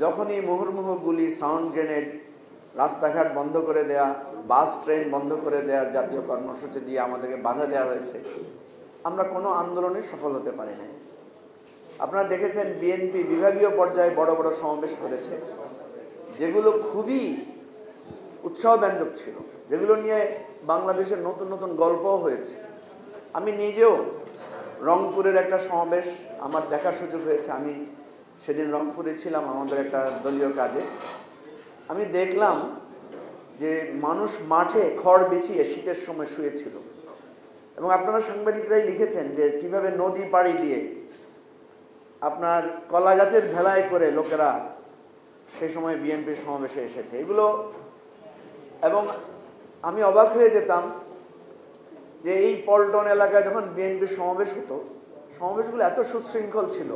যখনই মুহুর্মুহু গুলি, সাউন্ড গ্রেনেড, রাস্তাঘাট বন্ধ করে দেয়া, বাস ট্রেন বন্ধ করে দেওয়ার জাতীয় কর্মসূচি দিয়ে আমাদেরকে বাধা দেওয়া হয়েছে, আমরা কোনো আন্দোলনে সফল হতে পারি নাই। আপনারা দেখেছেন বিএনপি বিভাগীয় পর্যায়ে বড় বড় সমাবেশ করেছে, যেগুলো খুবই উৎসাহব্যঞ্জক ছিল, যেগুলো নিয়ে বাংলাদেশের নতুন নতুন গল্পও হয়েছে। আমি নিজেও রংপুরের একটা সমাবেশ আমার দেখার সুযোগ হয়েছে। আমি সেদিন রংপুরে ছিলাম আমাদের একটা দলীয় কাজে। আমি দেখলাম যে মানুষ মাঠে খড় বিছিয়ে শীতের সময় শুয়েছিল, এবং আপনারা সাংবাদিকরাই লিখেছেন যে কিভাবে নদী পাড়ি দিয়ে আপনার কলা গাছের ভেলায় করে লোকেরা সেই সময় বিএনপির সমাবেশে এসেছে এগুলো। এবং আমি অবাক হয়ে যেতাম যে এই পল্টন এলাকায় যখন বিএনপির সমাবেশ হতো, সমাবেশগুলো এত সুশৃঙ্খল ছিল,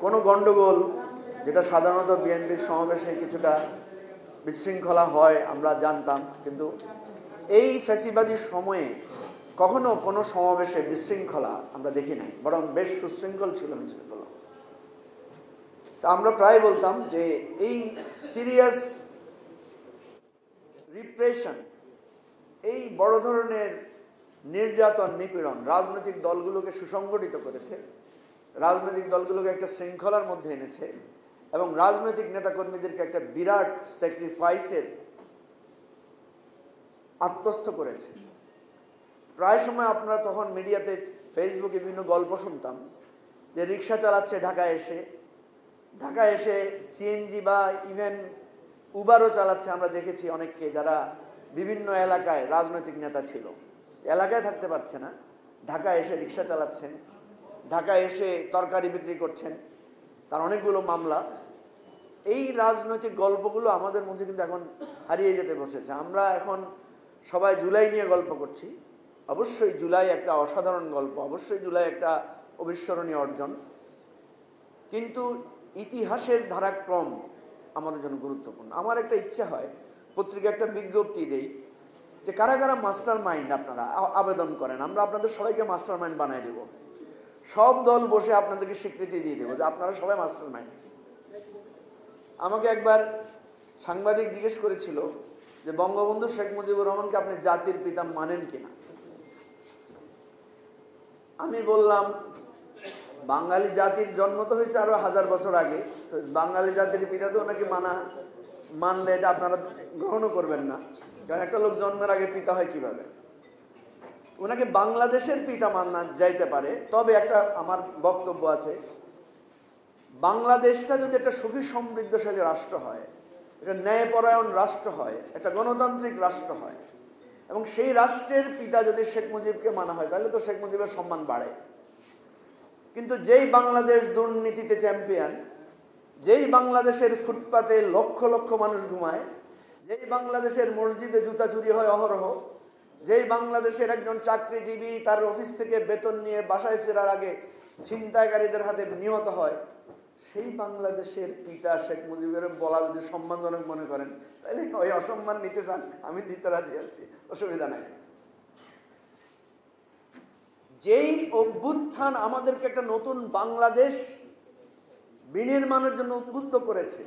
কোনো গণ্ডগোল, যেটা সাধারণত বিএনপির সমাবেশে কিছুটা বিশৃঙ্খলা হয় আমরা জানতাম, কিন্তু এই ফ্যাসিবাদী সময়ে কখনো কোনো সমাবেশে বিশৃঙ্খলা আমরা দেখি নাই, বরং বেশ সুশৃঙ্খল ছিল মিছিলগুলো। তা আমরা প্রায় বলতাম যে এই সিরিয়াস রিপ্রেশন, এই বড় ধরনের নির্যাতন, নিপীড়ন রাজনৈতিক দলগুলোকে সুসংগঠিত করেছে, রাজনৈতিক দলগুলোকে একটা শৃঙ্খলার মধ্যে এনেছে, এবং রাজনৈতিক নেতাকর্মীদেরকে একটা বিরাট স্যাক্রিফাইসের আত্মস্থ করেছে। প্রায় সময় আপনারা তখন মিডিয়াতে, ফেসবুকে বিভিন্ন গল্প শুনতাম যে রিক্সা চালাচ্ছে ঢাকায় এসে সিএনজি বা ইভেন উবারও চালাচ্ছে। আমরা দেখেছি অনেককে যারা বিভিন্ন এলাকায় রাজনৈতিক নেতা ছিল, এলাকায় থাকতে পারছে না, ঢাকায় এসে রিক্সা চালাচ্ছেন, ঢাকায় এসে তরকারি বিক্রি করছেন, তার অনেকগুলো মামলা। এই রাজনৈতিক গল্পগুলো আমাদের মধ্যে কিন্তু এখন হারিয়ে যেতে বসেছে। আমরা এখন সবাই জুলাই নিয়ে গল্প করছি। অবশ্যই জুলাই একটা অসাধারণ গল্প, অবশ্যই জুলাই একটা অবিস্মরণীয় অর্জন, কিন্তু ইতিহাসের ধারাক্রম আমাদের জন্য গুরুত্বপূর্ণ। আমার একটা ইচ্ছা হয় পত্রিকা একটা বিজ্ঞপ্তি দেই যে কারা কারা মাস্টার মাইন্ড আপনারা আবেদন করেন, আমরা আপনাদের সবাইকে মাস্টার মাইন্ড বানায় দেব। সব দল বসে আপনাদেরকে স্বীকৃতি দিয়ে দেবো যে আপনারা সবাই মাস্টার মাইন্ড। আমাকে একবার সাংবাদিক জিজ্ঞেস করেছিল যে বঙ্গবন্ধু শেখ মুজিবুর রহমানকে আপনি জাতির পিতা মানেন কিনা। আমি বললাম বাঙালি জাতির জন্ম তো হয়েছে আরো 1000 বছর আগে, তো বাঙালি জাতির পিতা তো ওনাকে মানলে এটা আপনারা গ্রহণও করবেন না, কারণ একটা লোক জন্মের আগে পিতা হয় কিভাবে। ওনাকে বাংলাদেশের পিতা মানা যাইতে পারে, তবে একটা আমার বক্তব্য আছে, বাংলাদেশটা যদি একটা সুখী সমৃদ্ধশালী রাষ্ট্র হয়, একটা ন্যায়পরায়ণ রাষ্ট্র হয়, একটা গণতান্ত্রিক রাষ্ট্র হয়, এবং সেই রাষ্ট্রের পিতা যদি শেখ মুজিবকে মানা হয়, তাহলে তো শেখ মুজিবের সম্মান বাড়ে। কিন্তু যেই বাংলাদেশ দুর্নীতিতে চ্যাম্পিয়ন, যেই বাংলাদেশের ফুটপাতে লক্ষ লক্ষ মানুষ ঘুমায়, যেই বাংলাদেশের মসজিদে জুতা চুরি হয় অহরহ, যেই বাংলাদেশের একজন চাকরিজীবী তার অফিস থেকে বেতন নিয়ে বাসায় ফেরার আগে ছিনতাইকারীদের হাতে নিহত হয়, সেই বাংলাদেশের পিতা শেখ মুজিবের বলা যদি সম্মানজনক মনে করেন, তাহলে ওই অসম্মান নিতে চান, আমি দিতে রাজি আছি, অসুবিধা নাই। যেই অভ্যুত্থান আমাদেরকে একটা নতুন বাংলাদেশ বিনির্মাণের জন্য উদ্বুদ্ধ করেছে,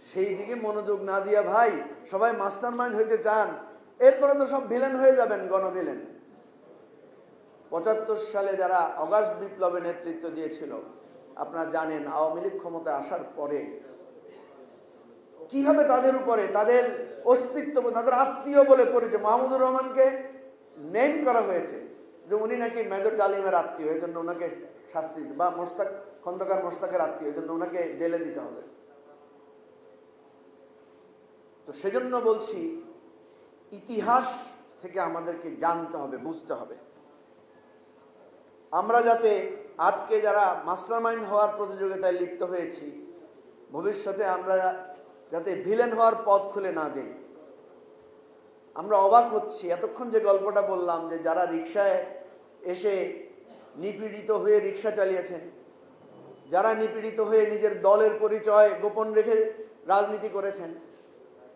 সেই দিকে মনোযোগ না দিয়া ভাই সবাই মাস্টার মাইন্ড হইতে চান, এরপরে তো সব ভিলেন হয়ে যাবেন, গণভিলেন। 75 সালে যারা অগাস্ট বিপ্লবে নেতৃত্ব দিয়েছিল, আপনারা জানেন আওয়ামী লীগ ক্ষমতায় আসার পরে কিভাবে তাদের উপরে তাদের অস্তিত্ব, তাদের আত্মীয় বলে পরিচয়, মাহমুদুর রহমানকে নেম করা হয়েছে যে উনি নাকি মেজর ডালিমের আত্মীয়, এই জন্য ওনাকে শাস্তি দিতে, বা খন্দকার মোশতাকের আত্মীয়, এই জন্য ওনাকে জেলে দিতে হবে। তো সেজন্য বলছি ইতিহাস থেকে আমাদেরকে জানতে হবে, বুঝতে হবে, আমরা যাতে আজকে যারা মাস্টারমাইন্ড হওয়ার প্রতিযোগিতায় লিপ্ত হয়েছি, ভবিষ্যতে আমরা যাতে ভিলেন হওয়ার পথ খুলে না দেই। আমরা অবাক হচ্ছি, এতক্ষণ যে গল্পটা বললাম যে যারা রিকশায় এসে নিপীড়িত হয়ে রিকশা চালিয়েছেন, যারা নিপীড়িত হয়ে নিজের দলের পরিচয় গোপন রেখে রাজনীতি করেছেন,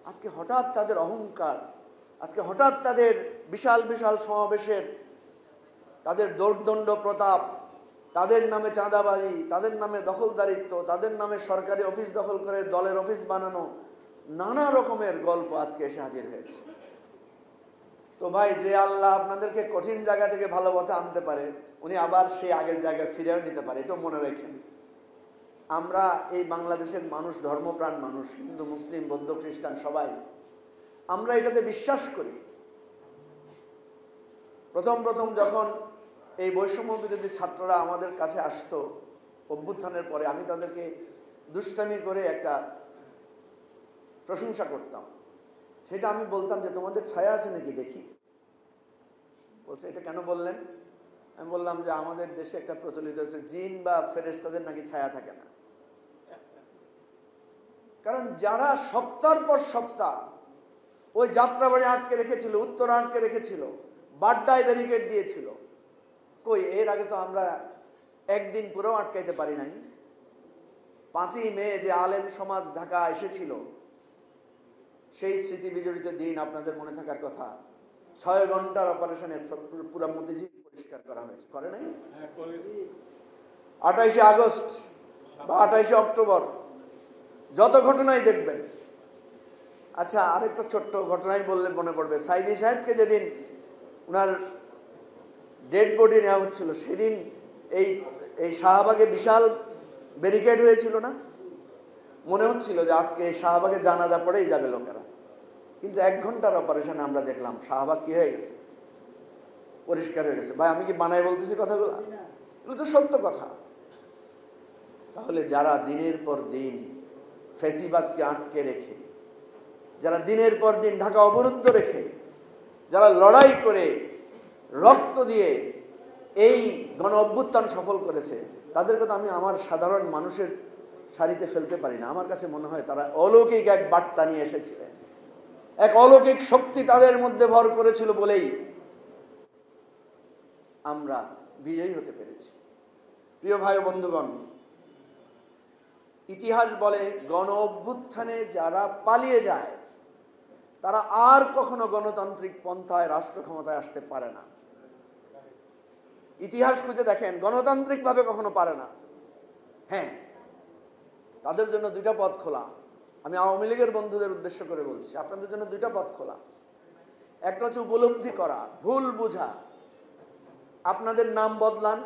আজকে হঠাৎ তাদের অহংকার, আজকে হঠাৎ তাদের বিশাল বিশাল সমাবেশের তাদের দৌর্দণ্ড প্রতাপ, তাদের নামে চাঁদাবাজি, তাদের নামে দখলদারিত্ব, তাদের নামে সরকারি অফিস দখল করে দলের অফিস বানানো, নানা রকমের গল্প আজকে এসে হাজির হয়েছে। তো ভাই, যে আল্লাহ আপনাদেরকে কঠিন জায়গা থেকে ভালো পথে আনতে পারে, উনি আবার সেই আগের জায়গায় ফিরেও নিতে পারে, এটা মনে রাখেন। আমরা এই বাংলাদেশের মানুষ, ধর্মপ্রাণ মানুষ, হিন্দু মুসলিম বৌদ্ধ খ্রিস্টান সবাই আমরা এটাতে বিশ্বাস করি। প্রথম যখন এই বৈষম্য বিরোধী ছাত্ররা আমাদের কাছে আসতো অভ্যুত্থানের পরে, আমি তাদেরকে দুষ্টামি করে একটা প্রশংসা করতাম। সেটা আমি বলতাম যে তোমাদের ছায়া আছে নাকি দেখি। বলছে এটা কেন বললেন? আমি বললাম যে আমাদের দেশে একটা প্রচলিত হচ্ছে জিন বা ফেরেশতাদের নাকি ছায়া থাকে না। কারণ যারা সপ্তাহের পর সপ্তাহ ওই যাত্রাবাড়ি আটকে রেখেছিল, উত্তরা আটকে রেখেছিল, বাড্ডায় ব্যারিকেড দিয়েছিল, কই এর আগে তো আমরা একদিন পুরো আটকাইতে পারি নাই। 5ই মে যে আলেম সমাজ ঢাকা এসেছিল, সেই স্মৃতি বিজড়িত দিন আপনাদের মনে থাকার কথা। 6 ঘন্টার অপারেশনে পুরো মতিঝিল পরিষ্কার করা হয়েছে, করে নাই? 28শে আগস্ট বা 28শে অক্টোবর যত ঘটনাই দেখবেন। আচ্ছা, আরেকটা ছোট্ট ঘটনাই বললে মনে পড়বে। সাইদি সাহেবকে যেদিন ওনার ডেড বডি নেওয়া হচ্ছিল, সেদিন এই শাহবাগে বিশাল ব্যারিকেড হয়েছিল না? মনে হচ্ছিল যে আজকে শাহবাগে জানাজা পড়েই যাবে লোকেরা। কিন্তু 1 ঘন্টার অপারেশনে আমরা দেখলাম শাহবাগ কি হয়ে গেছে, পরিষ্কার হয়ে গেছে। ভাই, আমি কি বানাই বলতেছি কথাগুলো? এগুলো তো সত্য কথা। তাহলে যারা দিনের পর দিন ফ্যাসিবাদকে আটকে রেখে, যারা দিনের পর দিন ঢাকা অবরুদ্ধ রেখে, যারা লড়াই করে রক্ত দিয়ে এই গণ অভ্যুত্থান সফল করেছে, তাদেরকে তো আমি আমার সাধারণ মানুষের সারিতে ফেলতে পারি না। আমার কাছে মনে হয় তারা অলৌকিক এক বার্তা নিয়ে এসেছিলেন, এক অলৌকিক শক্তি তাদের মধ্যে ভর করেছিল বলেই আমরা বিজয়ী হতে পেরেছি। প্রিয় ভাই ও বন্ধুগণ, ইতিহাস বলে গণ অভ্যুত্থানে যারা পালিয়ে যায় তারা আর কখনো গণতান্ত্রিক পন্থায় রাষ্ট্র ক্ষমতায় আসতে পারে না। ইতিহাস খুঁজে দেখেন, গণতান্ত্রিক ভাবে কখনো পারে না। হ্যাঁ, তাদের জন্য 2টা পথ খোলা। আমি আওয়ামী লীগের বন্ধুদের উদ্দেশ্য করে বলছি, আপনাদের জন্য 2টা পথ খোলা। একটা হচ্ছে উপলব্ধি করা, ভুল বুঝা, আপনাদের নাম বদলান,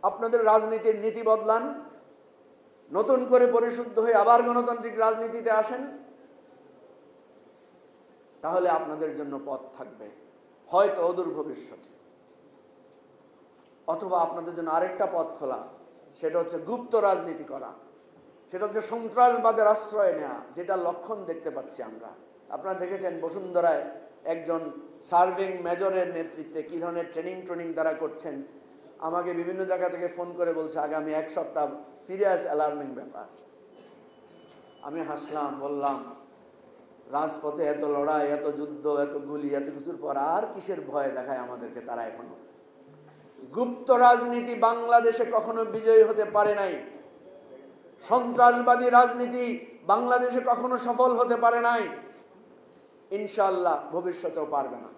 আপনাদের রাজনীতির নীতি বদলান, নতুন করে পরিশুদ্ধ হয়ে আবার গণতান্ত্রিক রাজনীতিতে আসেন, তাহলে আপনাদের জন্য পথ থাকবে হয়তো অদূর ভবিষ্যতে। অথবা আপনাদের জন্য আরেকটা পথ খোলা, সেটা হচ্ছে গুপ্ত রাজনীতি করা, সেটা হচ্ছে সন্ত্রাসবাদের আশ্রয় নেওয়া, যেটা লক্ষণ দেখতে পাচ্ছি আমরা। আপনারা দেখেছেন বসুন্ধরায় একজন সার্ভিং মেজরের নেতৃত্বে কি ধরনের ট্রেনিং তারা করছেন। আমাকে বিভিন্ন জায়গা থেকে ফোন করে বলছে আগামী 1 সপ্তাহ সিরিয়াস অ্যালার্মিং ব্যাপার। আমি হাসলাম, বললাম রাজপথে এত লড়াই, এত যুদ্ধ, এত গুলি, এত কিছুর পর আর কিসের ভয় দেখায় আমাদেরকে তারা এখনো? গুপ্ত রাজনীতি বাংলাদেশে কখনো বিজয়ী হতে পারে নাই। সন্ত্রাসবাদী রাজনীতি বাংলাদেশে কখনো সফল হতে পারে নাই, ইনশাআল্লাহ ভবিষ্যতেও পারবে না।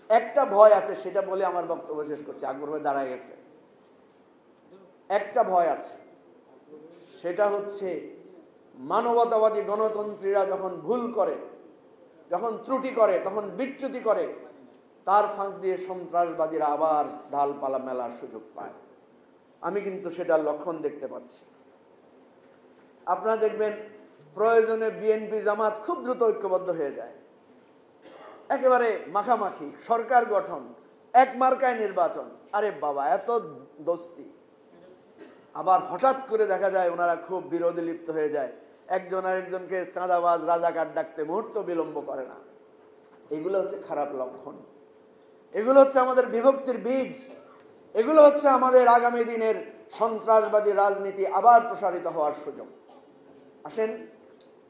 একটা ভয় আছে, সেটা বলে আমার বক্তব্য শেষ করছি, আকবর ভাই দাঁড়ায় গেছে। একটা ভয় আছে, সেটা হচ্ছে মানবতাবাদী গণতন্ত্রীরা যখন ভুল করে, যখন ত্রুটি করে, তখন বিচ্যুতি করে, তার ফাঁক দিয়ে সন্ত্রাসবাদীরা আবার ঢালপালা মেলার সুযোগ পায়। আমি কিন্তু সেটার লক্ষণ দেখতে পাচ্ছি। আপনারা দেখবেন প্রয়োজনে বিএনপি জামাত খুব দ্রুত ঐক্যবদ্ধ হয়ে যায়, একেবারে মাখামাখি সরকার গঠন, এক মার্কায় নির্বাচন। আরে বাবা, এত দোস্তি। আবার হঠাৎ করে দেখা যায় ওনারা খুব বিরোধী লিপ্ত হয়ে যায়, একজন আরেকজনকে চাঁদাবাজ রাজাকার ডাকতে মুহূর্ত বিলম্ব করে না। এগুলো হচ্ছে খারাপ লক্ষণ, এগুলো হচ্ছে আমাদের বিভক্তির বীজ, এগুলো হচ্ছে আমাদের আগামী দিনের সন্ত্রাসবাদী রাজনীতি আবার প্রসারিত হওয়ার সুযোগ। আসেন,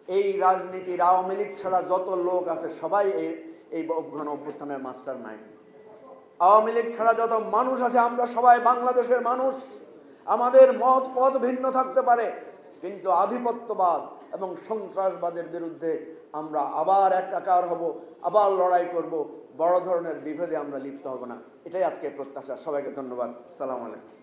এই রাজনীতির আওয়ামী লীগ ছাড়া যত লোক আছে সবাই এই গণ অভ্যুত্থানের মাস্টার মাইন্ড। আওয়ামী লীগ ছাড়া যত মানুষ আছে আমরা সবাই বাংলাদেশের মানুষ। আমাদের মত পথ ভিন্ন থাকতে পারে, কিন্তু আধিপত্যবাদ এবং সন্ত্রাসবাদের বিরুদ্ধে আমরা আবার একাকার হব, আবার লড়াই করব, বড় ধরনের বিভেদে আমরা লিপ্ত হব না। এটাই আজকে প্রত্যাশা। সবাইকে ধন্যবাদ। আসসালামু আলাইকুম।